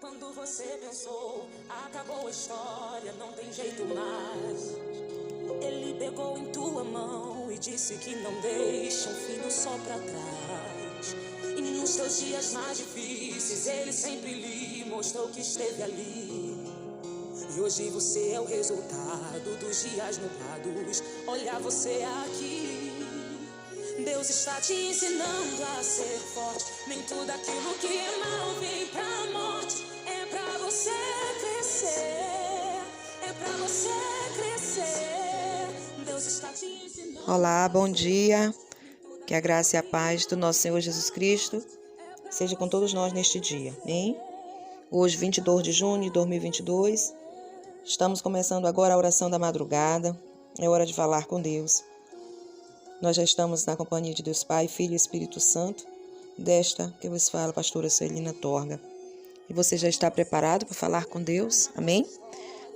Quando você pensou, acabou a história, não tem jeito mais. Ele pegou em tua mão e disse que não deixa um filho só pra trás. E nos teus dias mais difíceis, ele sempre lhe mostrou que esteve ali. E hoje você é o resultado dos dias nublados. Olha você aqui. Deus está te ensinando a ser forte. Nem tudo aquilo que é mal vem pra morte. É pra você crescer. É pra você crescer. Deus está te ensinando. Olá, bom dia. Que a graça e a paz do nosso Senhor Jesus Cristo seja com todos nós neste dia. Amém? Hoje, 22 de junho de 2022, estamos começando agora a oração da madrugada. É hora de falar com Deus. Nós já estamos na companhia de Deus Pai, Filho e Espírito Santo, desta que vos fala, pastora Celina Torga. E você já está preparado para falar com Deus? Amém?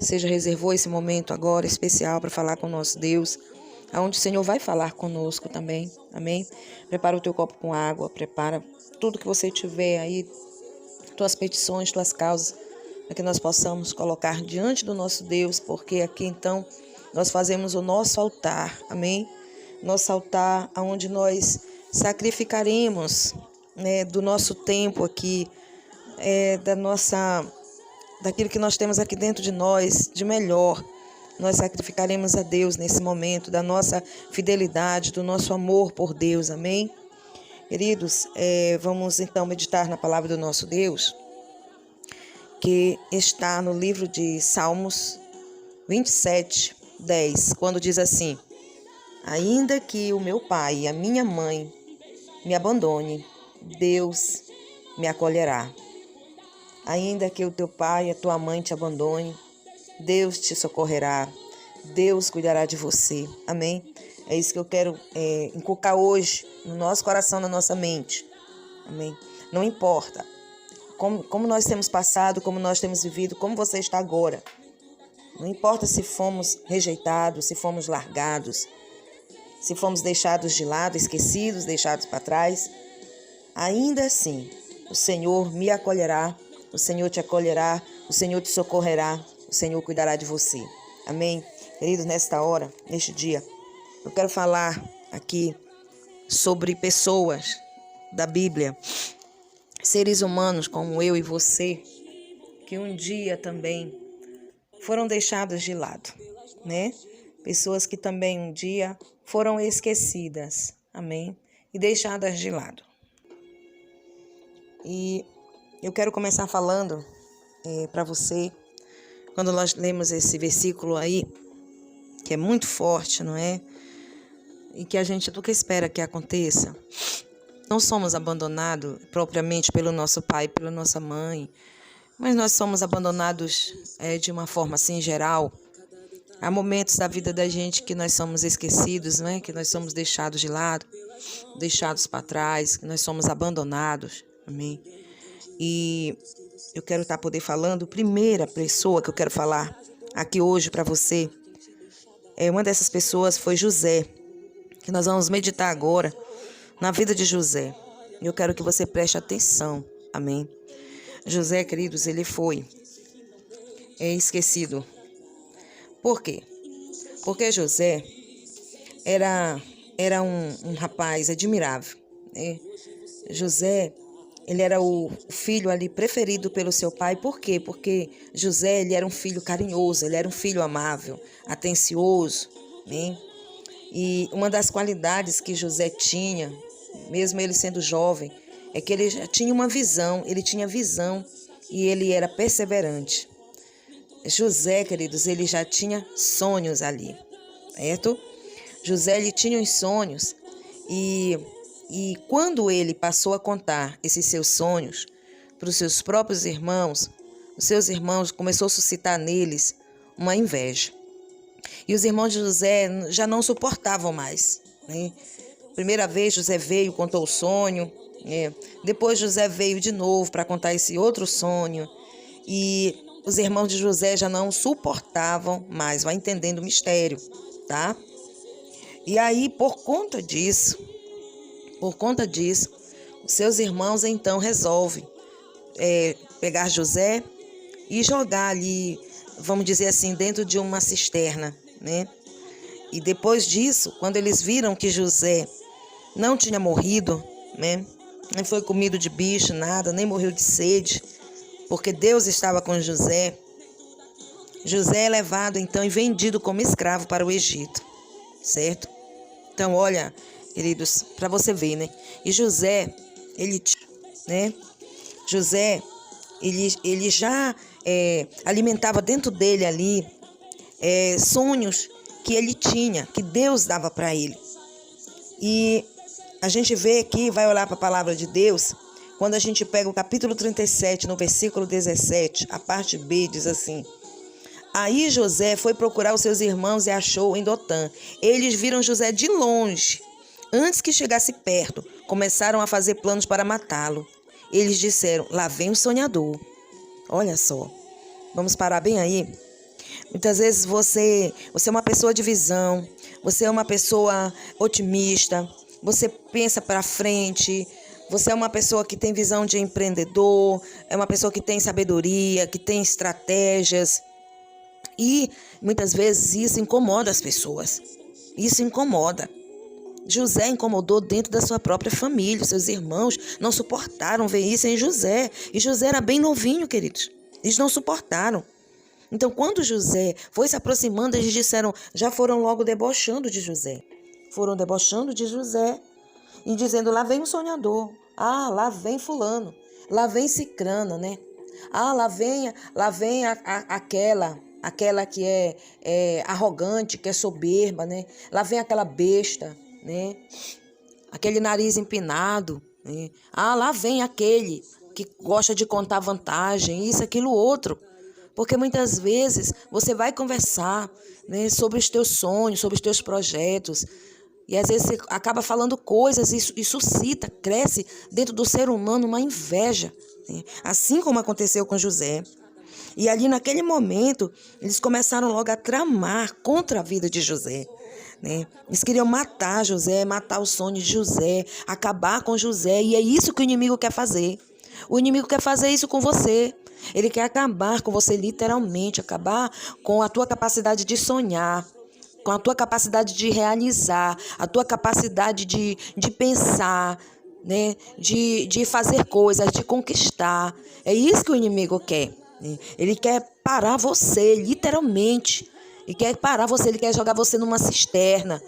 Você já reservou esse momento agora especial para falar com o nosso Deus, aonde o Senhor vai falar conosco também, amém? Prepara o teu copo com água, prepara tudo que você tiver aí, tuas petições, tuas causas, para que nós possamos colocar diante do nosso Deus, porque aqui então nós fazemos o nosso altar, amém? Nosso altar onde nós sacrificaremos, né, do nosso tempo aqui, daquilo que nós temos aqui dentro de nós, de melhor. Nós sacrificaremos a Deus nesse momento, da nossa fidelidade, do nosso amor por Deus, amém? Queridos, vamos então meditar na palavra do nosso Deus, que está no livro de Salmos 27, 10, quando diz assim: ainda que o meu pai e a minha mãe me abandone, Deus me acolherá. Ainda que o teu pai e a tua mãe te abandone, Deus te socorrerá, Deus cuidará de você, amém? É isso que eu quero inculcar hoje no nosso coração, na nossa mente, amém? Não importa como nós temos passado, como nós temos vivido, como você está agora. Não importa se fomos rejeitados, se fomos largados, se fomos deixados de lado, esquecidos, deixados para trás. Ainda assim, o Senhor me acolherá, o Senhor te acolherá, o Senhor te socorrerá, o Senhor cuidará de você. Amém? Queridos, nesta hora, neste dia, eu quero falar aqui sobre pessoas da Bíblia, seres humanos como eu e você, que um dia também foram deixados de lado, né? Pessoas que também um dia foram esquecidas, amém? E deixadas de lado. E eu quero começar falando para você, quando nós lemos esse versículo aí, que é muito forte, não é? E que a gente nunca espera que aconteça. Não somos abandonados propriamente pelo nosso pai, pela nossa mãe, mas nós somos abandonados de uma forma assim geral. Há momentos da vida da gente que nós somos esquecidos, né? Que nós somos deixados de lado, deixados para trás, que nós somos abandonados, amém? E eu quero poder falando, primeira pessoa que eu quero falar aqui hoje para você, uma dessas pessoas foi José, que nós vamos meditar agora na vida de José. Eu quero que você preste atenção, amém? José, queridos, ele foi esquecido. Por quê? Porque José era um rapaz admirável, né? José, ele era o filho ali preferido pelo seu pai. Por quê? Porque José, ele era um filho carinhoso, ele era um filho amável, atencioso, né? E uma das qualidades que José tinha, mesmo ele sendo jovem, é que ele já tinha uma visão, ele tinha visão e ele era perseverante. José, queridos, ele já tinha sonhos ali, certo? José, ele tinha os sonhos e quando ele passou a contar esses seus sonhos para os seus próprios irmãos, os seus irmãos começou a suscitar neles uma inveja. E os irmãos de José já não suportavam mais, né? Primeira vez José veio, contou o sonho, né? Depois José veio de novo para contar esse outro sonho. E os irmãos de José já não suportavam mais, vai entendendo o mistério, tá? E aí, por conta disso, os seus irmãos então resolvem pegar José e jogar ali, vamos dizer assim, dentro de uma cisterna, né? E depois disso, quando eles viram que José não tinha morrido, né? Nem foi comido de bicho, nada, nem morreu de sede, porque Deus estava com José. José é levado então e vendido como escravo para o Egito, certo? Então, olha, queridos, para você ver, né? E José, José, ele já alimentava dentro dele ali sonhos que ele tinha, que Deus dava para ele. E a gente vê aqui, vai olhar para a palavra de Deus, quando a gente pega o capítulo 37, no versículo 17, a parte B diz assim: aí José foi procurar os seus irmãos e achou em Dotã. Eles viram José de longe. Antes que chegasse perto, começaram a fazer planos para matá-lo. Eles disseram: lá vem o sonhador. Olha só, vamos parar bem aí. Muitas vezes você é uma pessoa de visão, você é uma pessoa otimista, você pensa para frente, você é uma pessoa que tem visão de empreendedor, é uma pessoa que tem sabedoria, que tem estratégias. E muitas vezes isso incomoda as pessoas. Isso incomoda. José incomodou dentro da sua própria família. Seus irmãos não suportaram ver isso em José. E José era bem novinho, queridos. Eles não suportaram. Então, quando José foi se aproximando, eles disseram, já foram logo debochando de José. Foram debochando de José e dizendo: lá vem o sonhador. Ah, lá vem fulano. Lá vem cicrana, né? Ah, lá vem aquela que é arrogante, que é soberba, né? Lá vem aquela besta, né? Aquele nariz empinado, né? Ah, lá vem aquele que gosta de contar vantagem, isso, aquilo, outro. Porque muitas vezes você vai conversar, né, sobre os teus sonhos, sobre os teus projetos, e às vezes você acaba falando coisas e suscita, cresce dentro do ser humano uma inveja, né? Assim como aconteceu com José. E ali naquele momento, eles começaram logo a tramar contra a vida de José, né? Eles queriam matar José, matar o sonho de José, acabar com José, e é isso que o inimigo quer fazer. O inimigo quer fazer isso com você. Ele quer acabar com você literalmente, acabar com a tua capacidade de sonhar, com a tua capacidade de realizar, a tua capacidade de pensar, né? De fazer coisas, de conquistar. É isso que o inimigo quer. Ele quer parar você, literalmente. Ele quer parar você, ele quer jogar você numa cisterna,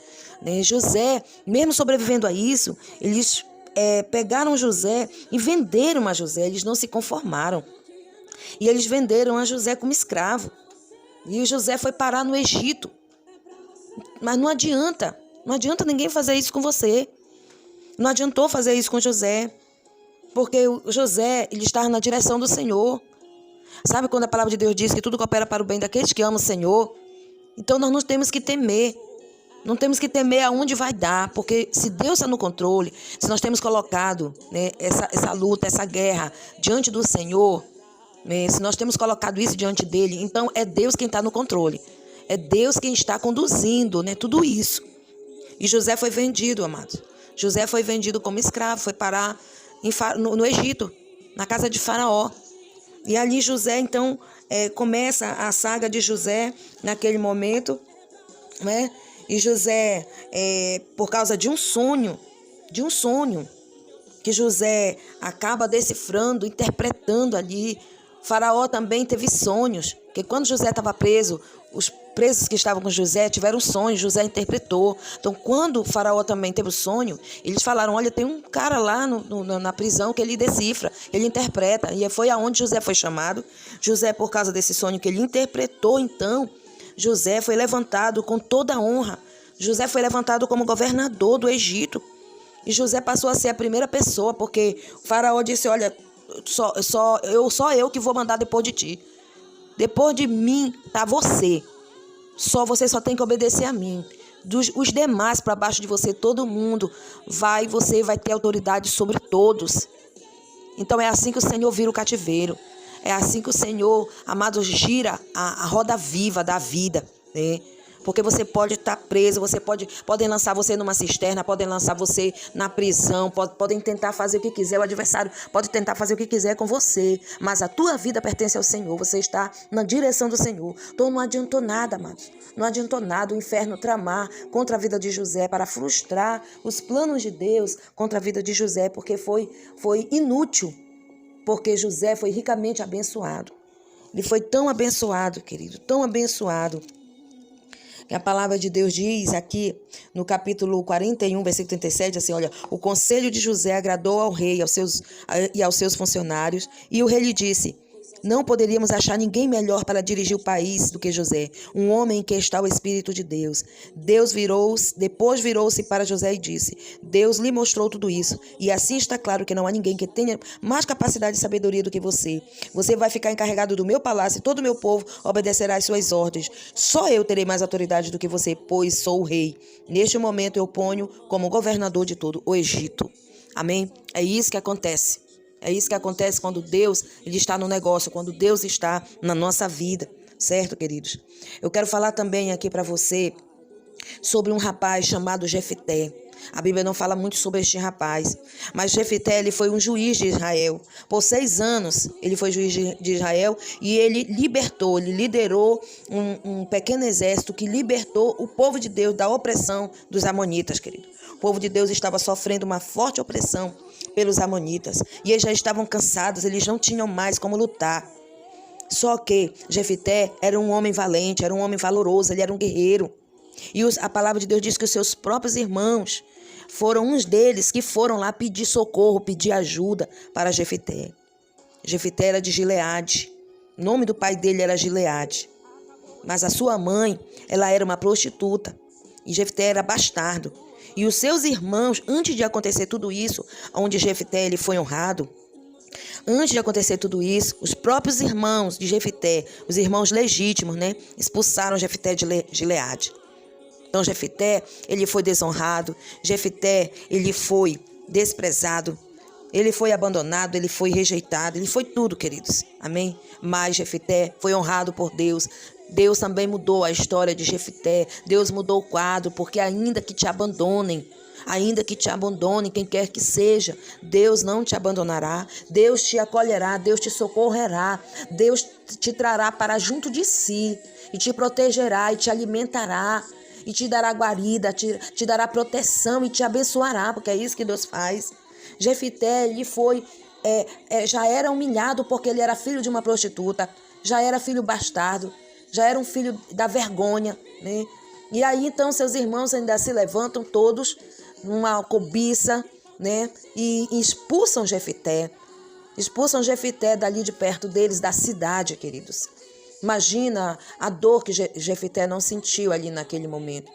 né? José, mesmo sobrevivendo a isso, eles pegaram José e venderam a José. Eles não se conformaram. E eles venderam a José como escravo. E o José foi parar no Egito. Mas não adianta ninguém fazer isso com você. Não adiantou fazer isso com José. Porque o José, ele estava na direção do Senhor. Sabe quando a palavra de Deus diz que tudo coopera para o bem daqueles que amam o Senhor? Então nós não temos que temer. Não temos que temer aonde vai dar, porque se Deus está no controle, se nós temos colocado, né, essa luta, essa guerra diante do Senhor, né, se nós temos colocado isso diante dele, então é Deus quem está no controle. É Deus quem está conduzindo, né, tudo isso. E José foi vendido, amados. José foi vendido como escravo, foi parar no Egito, na casa de Faraó. E ali José, então, começa a saga de José naquele momento, né? E José, por causa de um sonho, que José acaba decifrando, interpretando ali. Faraó também teve sonhos, que quando José estava preso, os presos que estavam com José tiveram sonhos, José interpretou. Então, quando o Faraó também teve o sonho, eles falaram: olha, tem um cara lá na prisão que ele decifra, ele interpreta. E foi aonde José foi chamado. José, por causa desse sonho que ele interpretou, então, José foi levantado com toda a honra. José foi levantado como governador do Egito. E José passou a ser a primeira pessoa, porque o Faraó disse: olha, só eu que vou mandar depois de ti. Depois de mim tá você. Você só tem que obedecer a mim. Os demais para baixo de você, todo mundo você vai ter autoridade sobre todos. Então é assim que o Senhor vira o cativeiro. É assim que o Senhor, amados, gira a roda viva da vida, né? Porque você pode estar preso, podem lançar você numa cisterna, podem lançar você na prisão, podem tentar fazer o que quiser, o adversário pode tentar fazer o que quiser com você, mas a tua vida pertence ao Senhor, você está na direção do Senhor. Então não adiantou nada, amados. Não adiantou nada o inferno tramar contra a vida de José para frustrar os planos de Deus contra a vida de José, porque foi inútil, porque José foi ricamente abençoado. Ele foi tão abençoado, querido, tão abençoado, que a palavra de Deus diz aqui no capítulo 41, versículo 37, assim, olha, o conselho de José agradou ao rei e aos seus funcionários, e o rei lhe disse: não poderíamos achar ninguém melhor para dirigir o país do que José, um homem em que está o Espírito de Deus. Depois virou-se para José e disse: Deus lhe mostrou tudo isso, e assim está claro que não há ninguém que tenha mais capacidade e sabedoria do que você. Você vai ficar encarregado do meu palácio e todo o meu povo obedecerá às suas ordens. Só eu terei mais autoridade do que você, pois sou o rei. Neste momento eu ponho como governador de todo o Egito. Amém? É isso que acontece. É isso que acontece quando Deus ele está no negócio, quando Deus está na nossa vida, certo, queridos? Eu quero falar também aqui para você sobre um rapaz chamado Jefté. A Bíblia não fala muito sobre este rapaz, mas Jefté ele foi um juiz de Israel. Por 6 anos ele foi juiz de Israel e ele liderou um pequeno exército que libertou o povo de Deus da opressão dos amonitas, querido. O povo de Deus estava sofrendo uma forte opressão pelos amonitas e eles já estavam cansados, eles não tinham mais como lutar. Só que Jefté era um homem valente, era um homem valoroso, ele era um guerreiro. E a palavra de Deus diz que os seus próprios irmãos foram uns deles que foram lá pedir socorro, pedir ajuda para Jefté. Jefté era de Gileade. O nome do pai dele era Gileade. Mas a sua mãe, ela era uma prostituta. E Jefté era bastardo. E os seus irmãos, antes de acontecer tudo isso, onde Jefté ele foi honrado, antes de acontecer tudo isso, os próprios irmãos de Jefté, os irmãos legítimos, expulsaram Jefté de Gileade. Então Jefté, ele foi desonrado, Jefté, ele foi desprezado, ele foi abandonado, ele foi rejeitado, ele foi tudo, queridos. Amém? Mas Jefté foi honrado por Deus. Deus também mudou a história de Jefté. Deus mudou o quadro, porque ainda que te abandonem, quem quer que seja, Deus não te abandonará, Deus te acolherá, Deus te socorrerá, Deus te trará para junto de si e te protegerá e te alimentará e te dará guarida, te dará proteção e te abençoará, porque é isso que Deus faz. Jefté, ele foi, já era humilhado porque ele era filho de uma prostituta, já era filho bastardo, já era um filho da vergonha, né? E aí então seus irmãos ainda se levantam todos numa cobiça, né? E expulsam Jefté dali de perto deles, da cidade, queridos. Imagina a dor que Jefté não sentiu ali naquele momento,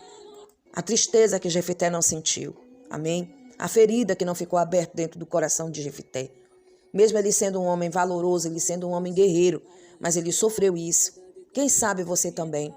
a tristeza que Jefté não sentiu, amém? A ferida que não ficou aberta dentro do coração de Jefté. Mesmo ele sendo um homem valoroso, ele sendo um homem guerreiro, mas ele sofreu isso. Quem sabe você também?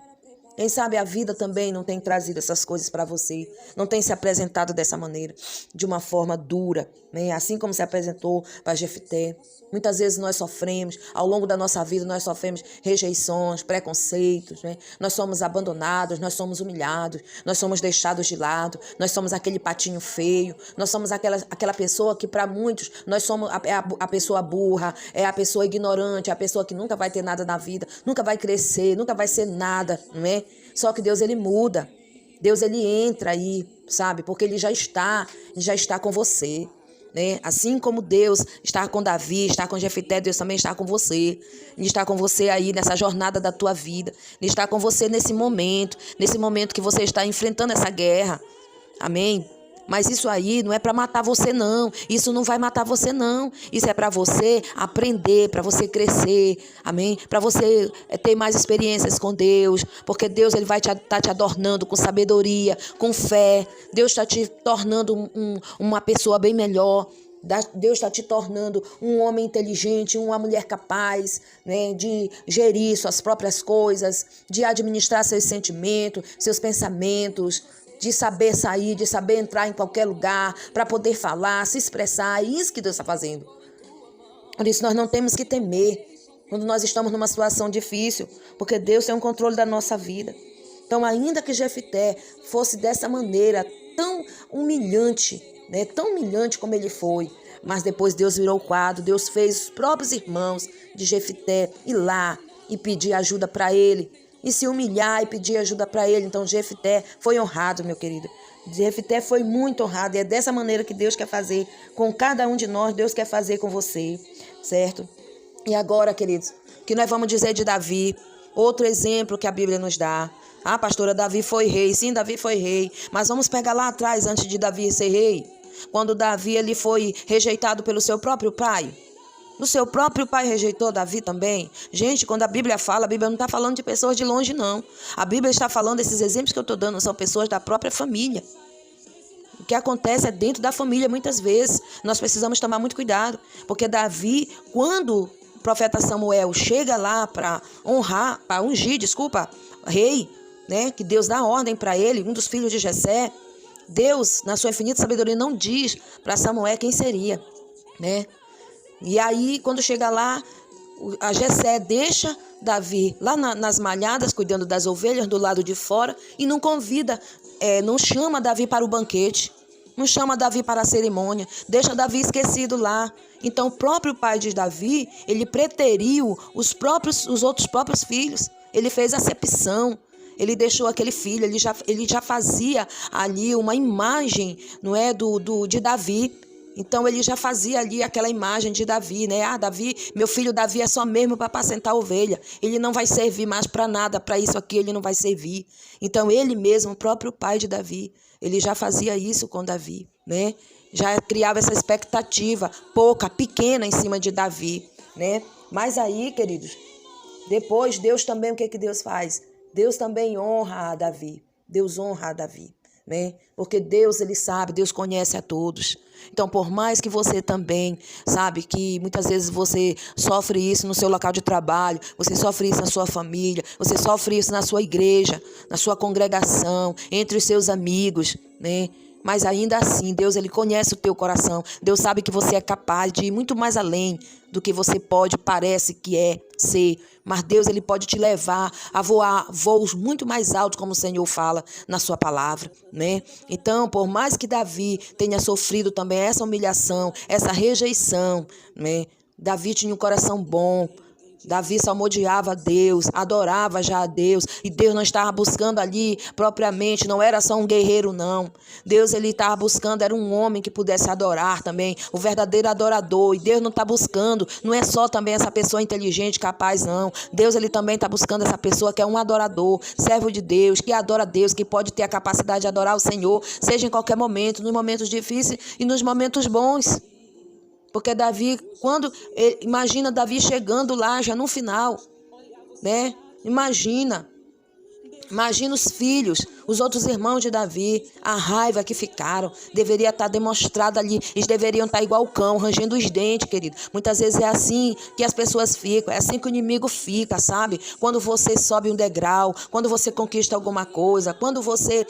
Quem sabe a vida também não tem trazido essas coisas para você, não tem se apresentado dessa maneira, de uma forma dura, né? Assim como se apresentou para Jefté. Muitas vezes nós sofremos, ao longo da nossa vida, nós sofremos rejeições, preconceitos, né? Nós somos abandonados, nós somos humilhados, nós somos deixados de lado, nós somos aquele patinho feio, nós somos aquela pessoa que para muitos, nós somos a pessoa burra, é a pessoa ignorante, é a pessoa que nunca vai ter nada na vida, nunca vai crescer, nunca vai ser nada, não é? Só que Deus, ele muda, Deus, ele entra aí, sabe? Porque ele já está com você. Né? Assim como Deus está com Davi, está com Jefté, Deus também está com você. Ele está com você aí nessa jornada da tua vida. Ele está com você nesse momento que você está enfrentando essa guerra. Amém? Mas isso aí não é para matar você, não. Isso não vai matar você, não. Isso é para você aprender, para você crescer. Amém? Para você ter mais experiências com Deus. Porque Deus, ele vai estar te adornando com sabedoria, com fé. Deus está te tornando uma pessoa bem melhor. Deus está te tornando um homem inteligente, uma mulher capaz, né, de gerir suas próprias coisas, de administrar seus sentimentos, seus pensamentos, de saber sair, de saber entrar em qualquer lugar, para poder falar, se expressar. É isso que Deus está fazendo. Por isso nós não temos que temer quando nós estamos numa situação difícil, porque Deus tem um controle da nossa vida. Então, ainda que Jefté fosse dessa maneira tão humilhante, né, tão humilhante como ele foi, mas depois Deus virou o quadro, Deus fez os próprios irmãos de Jefté ir lá e pedir ajuda para ele, e se humilhar e pedir ajuda para ele. Então Jefté foi honrado, meu querido. Jefté foi muito honrado, e é dessa maneira que Deus quer fazer com cada um de nós, Deus quer fazer com você, certo? E agora, queridos, o que nós vamos dizer de Davi? Outro exemplo que a Bíblia nos dá. Ah, pastora, Davi foi rei. Sim, Davi foi rei. Mas vamos pegar lá atrás, antes de Davi ser rei. Quando Davi ele foi rejeitado pelo seu próprio pai. O seu próprio pai rejeitou Davi também. Gente, quando a Bíblia fala, a Bíblia não está falando de pessoas de longe, não. A Bíblia está falando, esses exemplos que eu estou dando, são pessoas da própria família. O que acontece é dentro da família, muitas vezes. Nós precisamos tomar muito cuidado. Porque Davi, quando o profeta Samuel chega lá para ungir, rei, né? Que Deus dá ordem para ele, um dos filhos de Jessé. Deus, na sua infinita sabedoria, não diz para Samuel quem seria, né? E aí, quando chega lá, a Jessé deixa Davi lá nas malhadas, cuidando das ovelhas do lado de fora, e não convida, não chama Davi para o banquete, não chama Davi para a cerimônia, deixa Davi esquecido lá. Então, o próprio pai de Davi, ele preteriu os outros próprios filhos, ele fez acepção. Ele deixou aquele filho, ele já fazia ali uma imagem, não é, de Davi. Então ele já fazia ali aquela imagem de Davi, né? Ah, Davi, meu filho Davi é só mesmo para apacentar a ovelha. Ele não vai servir mais para nada, para isso aqui ele não vai servir. Então ele mesmo, o próprio pai de Davi, ele já fazia isso com Davi, né? Já criava essa expectativa pequena em cima de Davi, né? Mas aí, queridos, depois Deus também, o que Deus faz? Deus também honra a Davi. Deus honra a Davi, né? Porque Deus, ele sabe, Deus conhece a todos. Então, por mais que você também, sabe, que muitas vezes você sofre isso no seu local de trabalho, você sofre isso na sua família, você sofre isso na sua igreja, na sua congregação, entre os seus amigos, né? Mas ainda assim, Deus, ele conhece o teu coração. Deus sabe que você é capaz de ir muito mais além do que você parece que é ser. Mas Deus, ele pode te levar a voar voos muito mais altos, como o Senhor fala na sua palavra, né? Então, por mais que Davi tenha sofrido também essa humilhação, essa rejeição, né? Davi tinha um coração bom. Davi salmodiava a Deus, adorava já a Deus, e Deus não estava buscando ali propriamente, não era só um guerreiro, não. Deus, ele estava buscando, era um homem que pudesse adorar também, o verdadeiro adorador. E Deus não está buscando, não é só também essa pessoa inteligente, capaz, não. Deus, ele também está buscando essa pessoa que é um adorador, servo de Deus, que adora a Deus, que pode ter a capacidade de adorar o Senhor, seja em qualquer momento, nos momentos difíceis e nos momentos bons. Porque Davi, imagina Davi chegando lá já no final, né? Imagina os filhos, os outros irmãos de Davi, a raiva que ficaram, deveria estar demonstrada ali, eles deveriam estar igual o cão, rangendo os dentes, querido. Muitas vezes é assim que as pessoas ficam, é assim que o inimigo fica, sabe? Quando você sobe um degrau, quando você conquista alguma coisa, quando você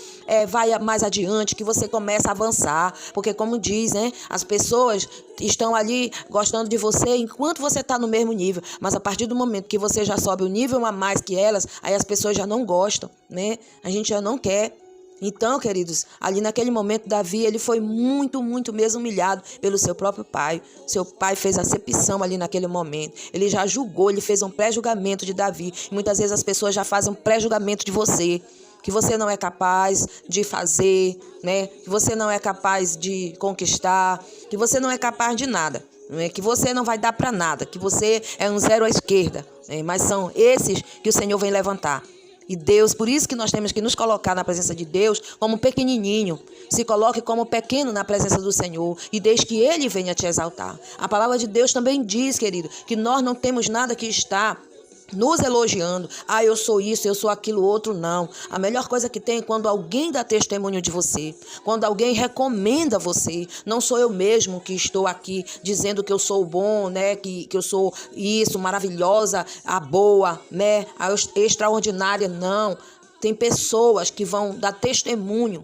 vai mais adiante, que você começa a avançar, porque como diz, né? As pessoas estão ali gostando de você enquanto você está no mesmo nível, mas a partir do momento que você já sobe o nível a mais que elas, aí as pessoas já não gostam, né? A gente já não quer. Então, queridos, ali naquele momento, Davi, ele foi muito, muito mesmo humilhado pelo seu próprio pai. Seu pai fez acepção ali naquele momento. Ele já julgou, ele fez um pré-julgamento de Davi. E muitas vezes as pessoas já fazem um pré-julgamento de você, que você não é capaz de fazer, né? Que você não é capaz de conquistar, que você não é capaz de nada, né? Que você não vai dar para nada, que você é um zero à esquerda, né? Mas são esses que o Senhor vem levantar. E Deus, por isso que nós temos que nos colocar na presença de Deus como pequenininho. Se coloque como pequeno na presença do Senhor e deixe que Ele venha te exaltar. A palavra de Deus também diz, querido, que nós não temos nada que está nos elogiando. Ah, eu sou isso, eu sou aquilo, outro, não. A melhor coisa que tem é quando alguém dá testemunho de você, quando alguém recomenda você. Não sou eu mesmo que estou aqui dizendo que eu sou bom, né? Que eu sou isso, maravilhosa, a boa, né? A extraordinária, não. Tem pessoas que vão dar testemunho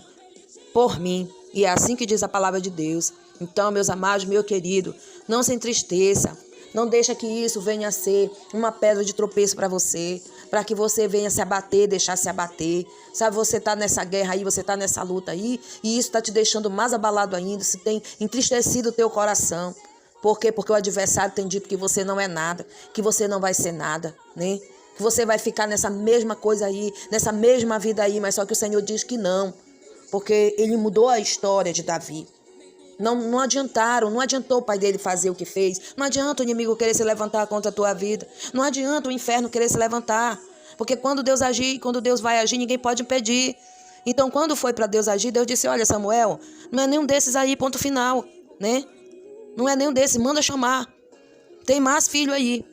por mim. E é assim que diz a palavra de Deus. Então, meus amados, meu querido, não se entristeça. Não deixa que isso venha a ser uma pedra de tropeço para você, para que você venha se abater, deixar se abater. Sabe, você está nessa guerra aí, você está nessa luta aí, e isso está te deixando mais abalado ainda, se tem entristecido o teu coração. Por quê? Porque o adversário tem dito que você não é nada, que você não vai ser nada, né? Que você vai ficar nessa mesma coisa aí, nessa mesma vida aí, mas só que o Senhor diz que não, porque ele mudou a história de Davi. Não adiantou o pai dele fazer o que fez. Não adianta o inimigo querer se levantar contra a tua vida. Não adianta o inferno querer se levantar. Porque quando Deus agir, quando Deus vai agir, ninguém pode impedir. Então, quando foi para Deus agir, Deus disse, olha, Samuel, não é nenhum desses aí, ponto final, né? Não é nenhum desses, manda chamar. Tem mais filho aí.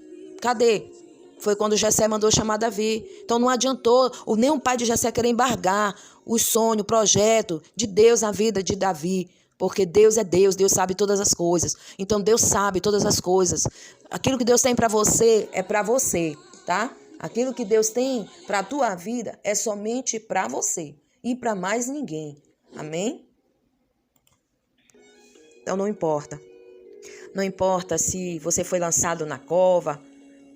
Cadê? Foi quando Jessé mandou chamar Davi. Então, não adiantou nem o pai de Jessé querer embargar o sonho, o projeto de Deus na vida de Davi. Porque Deus é Deus, Deus sabe todas as coisas. Então, Deus sabe todas as coisas. Aquilo que Deus tem para você é para você, tá? Aquilo que Deus tem para a tua vida é somente para você e para mais ninguém. Amém? Então, não importa. Não importa se você foi lançado na cova,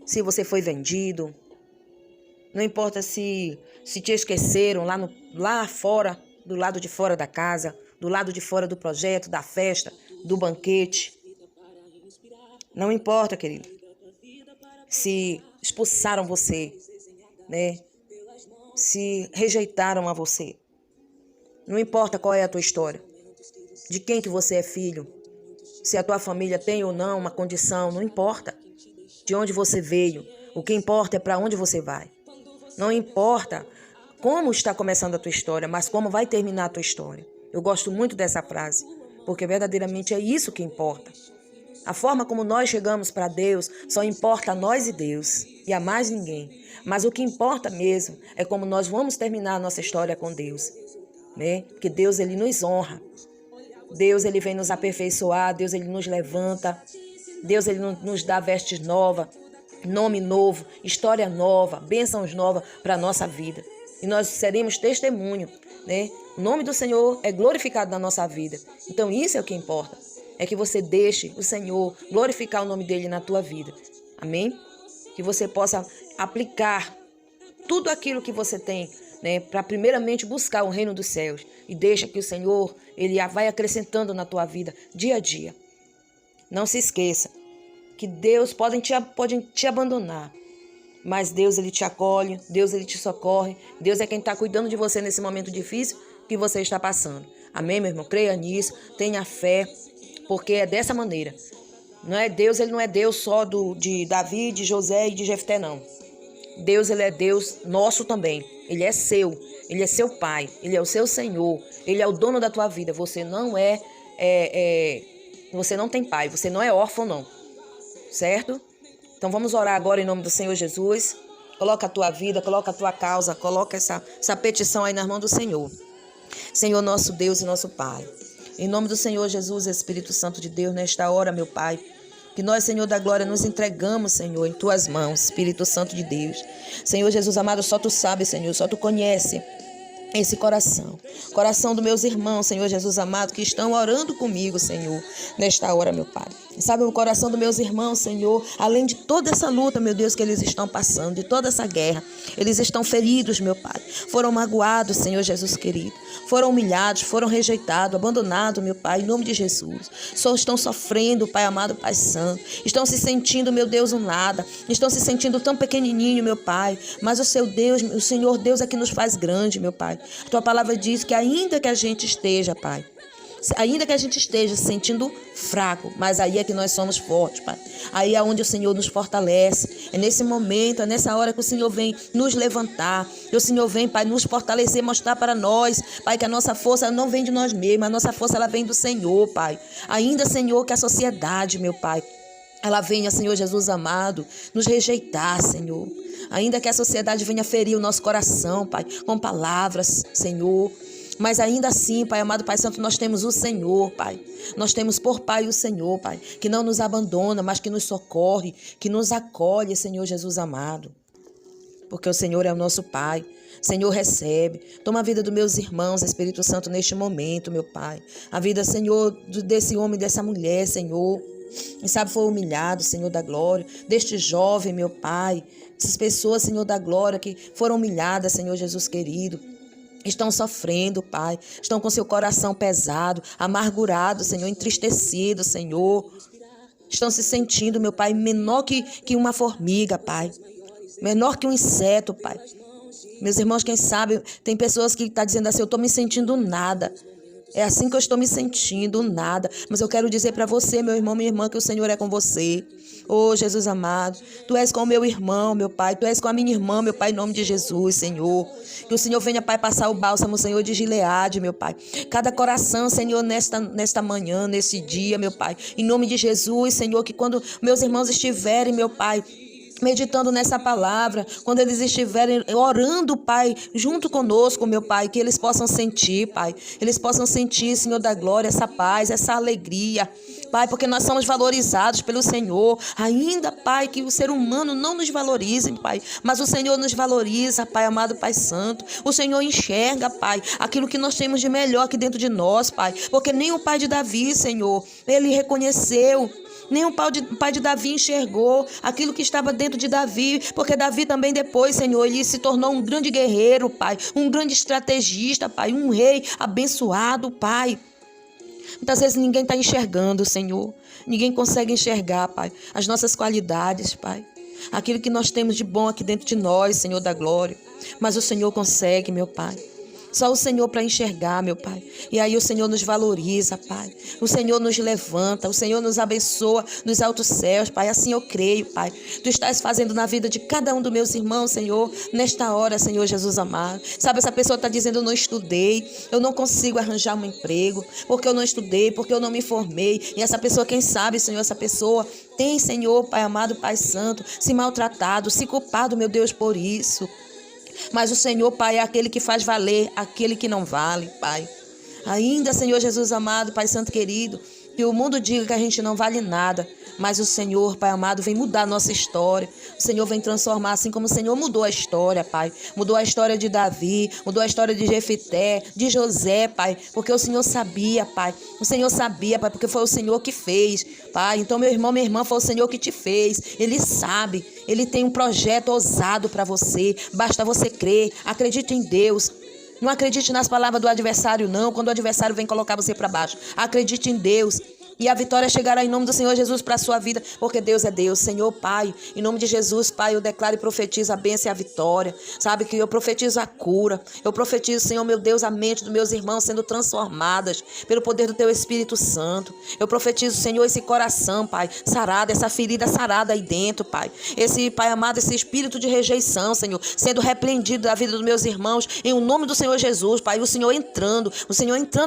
se você foi vendido. Não importa se te esqueceram lá fora, do lado de fora da casa, do lado de fora do projeto, da festa, do banquete. Não importa, querido. Se expulsaram você, né? Se rejeitaram a você. Não importa qual é a tua história. De quem que você é filho. Se a tua família tem ou não uma condição, não importa. De onde você veio. O que importa é para onde você vai. Não importa como está começando a tua história, mas como vai terminar a tua história. Eu gosto muito dessa frase, porque verdadeiramente é isso que importa. A forma como nós chegamos para Deus só importa a nós e Deus, e a mais ninguém. Mas o que importa mesmo é como nós vamos terminar a nossa história com Deus, né? Porque Deus, ele nos honra. Deus, ele vem nos aperfeiçoar, Deus, ele nos levanta. Deus, ele nos dá vestes novas, nome novo, história nova, bênçãos novas para a nossa vida. E nós seremos testemunho, né? O nome do Senhor é glorificado na nossa vida. Então isso é o que importa. É que você deixe o Senhor glorificar o nome dele na tua vida. Amém? Que você possa aplicar tudo aquilo que você tem, né? Para primeiramente buscar o reino dos céus. E deixa que o Senhor, ele vai acrescentando na tua vida dia a dia. Não se esqueça que Deus pode te abandonar. Mas Deus, ele te acolhe, Deus, ele te socorre. Deus é quem está cuidando de você nesse momento difícil que você está passando. Amém, meu irmão? Creia nisso, tenha fé, porque é dessa maneira. Não é Deus, ele não é Deus só de Davi, de José e de Jefté, não. Deus, ele é Deus nosso também. Ele é seu pai, ele é o seu Senhor, ele é o dono da tua vida. Você não você não tem pai, você não é órfão, não. Certo? Então vamos orar agora em nome do Senhor Jesus. Coloca a tua vida, coloca a tua causa, coloca essa petição aí nas mãos do Senhor. Senhor, nosso Deus e nosso Pai. Em nome do Senhor Jesus, Espírito Santo de Deus, nesta hora, meu Pai, que nós, Senhor da glória, nos entregamos, Senhor, em tuas mãos, Espírito Santo de Deus. Senhor Jesus amado, só tu sabes, Senhor, só tu conhece esse coração dos meus irmãos, Senhor Jesus amado, que estão orando comigo, Senhor, nesta hora, meu Pai. Sabe o coração dos meus irmãos, Senhor, além de toda essa luta, meu Deus, que eles estão passando, de toda essa guerra, eles estão feridos, meu Pai, foram magoados, Senhor Jesus querido, foram humilhados, foram rejeitados, abandonados, meu Pai, em nome de Jesus, só estão sofrendo, Pai amado, Pai santo, estão se sentindo, meu Deus, um nada, estão se sentindo tão pequenininho, meu Pai, mas o seu Deus, o Senhor Deus é que nos faz grande, meu Pai. A tua palavra diz que ainda que a gente esteja, Pai, ainda que a gente esteja se sentindo fraco, mas aí é que nós somos fortes, Pai. Aí é onde o Senhor nos fortalece. É nesse momento, é nessa hora que o Senhor vem nos levantar. E o Senhor vem, Pai, nos fortalecer, mostrar para nós, Pai, que a nossa força não vem de nós mesmos, a nossa força ela vem do Senhor, Pai. Ainda, Senhor, que a sociedade, meu Pai, ela venha, Senhor Jesus amado, nos rejeitar, Senhor. Ainda que a sociedade venha ferir o nosso coração, Pai, com palavras, Senhor. Mas ainda assim, Pai amado, Pai santo, nós temos o Senhor, Pai. Nós temos por Pai o Senhor, Pai, que não nos abandona, mas que nos socorre, que nos acolhe, Senhor Jesus amado. Porque o Senhor é o nosso Pai. Senhor, recebe. Toma a vida dos meus irmãos, Espírito Santo, neste momento, meu Pai. A vida, Senhor, desse homem, dessa mulher, Senhor. quem sabe foi humilhado, Senhor da glória, deste jovem, meu Pai, essas pessoas, Senhor da glória, que foram humilhadas, Senhor Jesus querido, estão sofrendo, Pai, estão com seu coração pesado, amargurado, Senhor, entristecido, Senhor, estão se sentindo, meu Pai, menor que uma formiga, Pai, menor que um inseto, Pai. Meus irmãos, quem sabe, tem pessoas que estão dizendo assim, eu estou me sentindo nada. É assim que eu estou me sentindo, nada. Mas eu quero dizer para você, meu irmão, minha irmã, que o Senhor é com você. Oh, Jesus amado, Tu és com o meu irmão, meu Pai. Tu és com a minha irmã, meu Pai, em nome de Jesus, Senhor. Que o Senhor venha, Pai, passar o bálsamo, Senhor, de Gileade, meu Pai. Cada coração, Senhor, nesta manhã, nesse dia, meu Pai. Em nome de Jesus, Senhor, que quando meus irmãos estiverem, meu Pai, meditando nessa palavra, quando eles estiverem orando, Pai, junto conosco, meu Pai, que eles possam sentir, Pai, eles possam sentir, Senhor da glória, essa paz, essa alegria, Pai, porque nós somos valorizados pelo Senhor, ainda, Pai, que o ser humano não nos valorize, Pai, mas o Senhor nos valoriza, Pai amado, Pai santo, o Senhor enxerga, Pai, aquilo que nós temos de melhor aqui dentro de nós, Pai, porque nem o pai de Davi, Senhor, ele reconheceu, nem o pai de Davi enxergou aquilo que estava dentro de Davi, porque Davi também depois, Senhor, ele se tornou um grande guerreiro, Pai, um grande estrategista, Pai, um rei abençoado, Pai. Muitas vezes ninguém está enxergando, Senhor, ninguém consegue enxergar, Pai, as nossas qualidades, Pai, aquilo que nós temos de bom aqui dentro de nós, Senhor da glória, mas o Senhor consegue, meu Pai. Só o Senhor para enxergar, meu Pai. E aí o Senhor nos valoriza, Pai. O Senhor nos levanta, o Senhor nos abençoa nos altos céus, Pai. Assim eu creio, Pai. Tu estás fazendo na vida de cada um dos meus irmãos, Senhor, nesta hora, Senhor Jesus amado. Sabe, essa pessoa está dizendo, eu não estudei, eu não consigo arranjar um emprego, porque eu não estudei, porque eu não me formei. E essa pessoa, quem sabe, Senhor, essa pessoa tem, Senhor, Pai amado, Pai santo, se maltratado, se culpado, meu Deus, por isso. Mas o Senhor, Pai, é aquele que faz valer aquele que não vale, Pai. Ainda, Senhor Jesus amado, Pai santo querido, que o mundo diga que a gente não vale nada, mas o Senhor, Pai amado, vem mudar a nossa história. O Senhor vem transformar, assim como o Senhor mudou a história, Pai. Mudou a história de Davi, mudou a história de Jefité, de José, Pai, porque o Senhor sabia, Pai. O Senhor sabia, Pai, porque foi o Senhor que fez, Pai. Então, meu irmão, minha irmã, foi o Senhor que te fez. Ele sabe, Ele tem um projeto ousado para você. Basta você crer, acredite em Deus. Não acredite nas palavras do adversário, não, quando o adversário vem colocar você para baixo. Acredite em Deus. E a vitória chegará em nome do Senhor Jesus para a sua vida, porque Deus é Deus. Senhor, Pai, em nome de Jesus, Pai, eu declaro e profetizo a bênção e a vitória. Sabe que eu profetizo a cura. Eu profetizo, Senhor, meu Deus, a mente dos meus irmãos sendo transformadas pelo poder do Teu Espírito Santo. Eu profetizo, Senhor, esse coração, Pai, sarado, essa ferida sarada aí dentro, Pai. Esse, Pai amado, esse espírito de rejeição, Senhor, sendo repreendido da vida dos meus irmãos, em o nome do Senhor Jesus, Pai. O Senhor entrando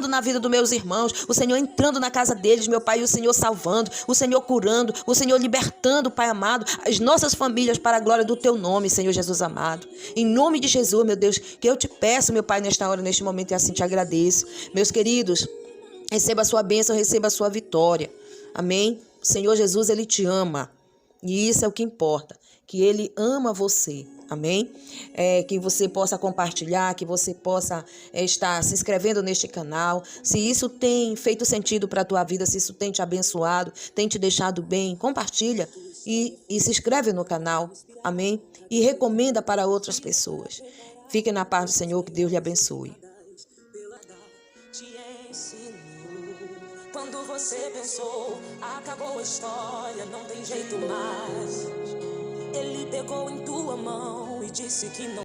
na vida dos meus irmãos, o Senhor entrando na casa deles, meu Pai, o Senhor salvando, o Senhor curando, o Senhor libertando, Pai amado, as nossas famílias para a glória do Teu nome, Senhor Jesus amado. Em nome de Jesus, meu Deus, que eu te peço, meu Pai, nesta hora, neste momento, e assim te agradeço. Meus queridos, receba a sua bênção, receba a sua vitória. Amém? O Senhor Jesus, Ele te ama. E isso é o que importa, que Ele ama você. Amém? Que você possa compartilhar, que você possa estar se inscrevendo neste canal. Se isso tem feito sentido para a tua vida, se isso tem te abençoado, tem te deixado bem, compartilha e se inscreve no canal. Amém? E recomenda para outras pessoas. Fique na paz do Senhor, que Deus lhe abençoe. Quando você pensou, acabou a história, não tem jeito mais. Ele pegou em tua mão e disse que não